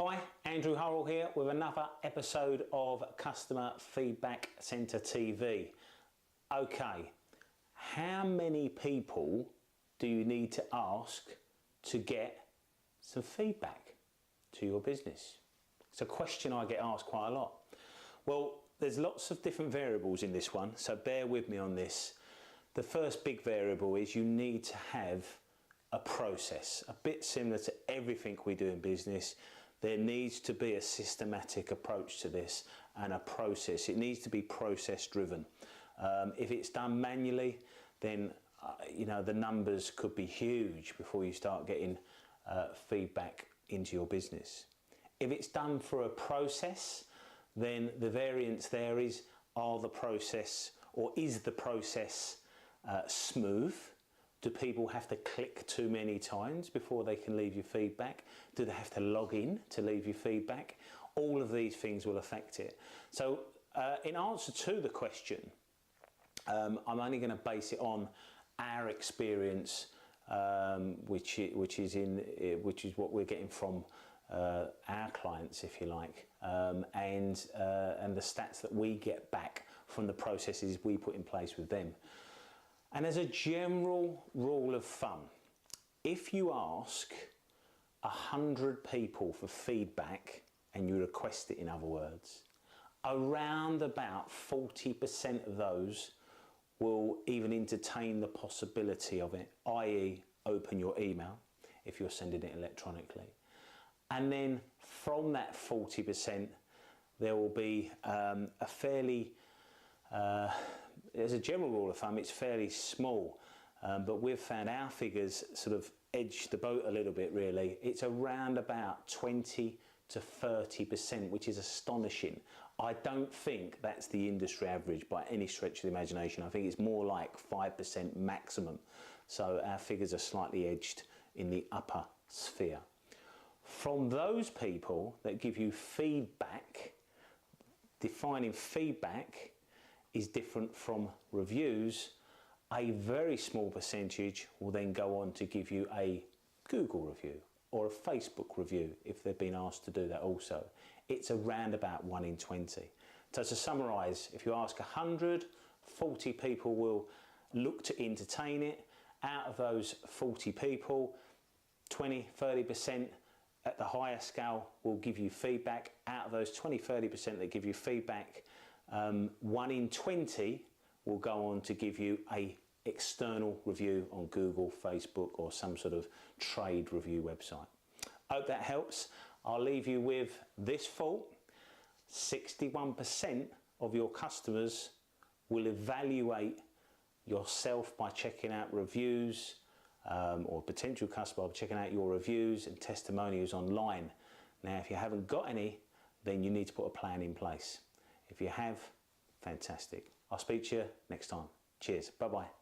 Hi, Andrew Hurrell here with another episode of Customer Feedback Centre TV. Okay, how many people do you need to ask to get some feedback to your business? It's a question I get asked quite a lot. Well, there's lots of different variables in this one, so bear with me on this. The first big variable is you need to have a process, a bit similar to everything we do in business. There needs to be a systematic approach to this and a process. It needs to be process driven. If it's done manually, then the numbers could be huge before you start getting feedback into your business. If it's done for a process, then the variance there is, is the process smooth? Do people have to click too many times before they can leave you feedback? Do they have to log in to leave you feedback? All of these things will affect it. So in answer to the question, I'm only going to base it on our experience, which is what we're getting from our clients, if you like, and the stats that we get back from the processes we put in place with them. And as a general rule of thumb, if you ask 100 people for feedback, and you request it, in other words, around about 40% of those will even entertain the possibility of it, i.e. open your email if you're sending it electronically. And then from that 40%, there will be a fairly as a general rule of thumb, it's fairly small, but we've found our figures sort of edge the boat a little bit, really. It's around about 20 to 30%, which is astonishing. I don't think that's the industry average by any stretch of the imagination. I think it's more like 5% maximum. So our figures are slightly edged in the upper sphere. From those people that give you feedback, defining feedback is different from reviews. A very small percentage will then go on to give you a Google review or a Facebook review if they've been asked to do that also. It's around about 1 in 20. So to summarise, if you ask 100, 40 people will look to entertain it. Out of those 40 people, 20-30% at the higher scale will give you feedback. Out of those 20-30% that give you feedback, 1 in 20 will go on to give you a external review on Google, Facebook, or some sort of trade review website. Hope that helps. I'll leave you with this thought: 61% of your customers will evaluate yourself by checking out reviews, or potential customer by checking out your reviews and testimonials online. Now, if you haven't got any, then you need to put a plan in place. If you have, fantastic. I'll speak to you next time. Cheers. Bye-bye.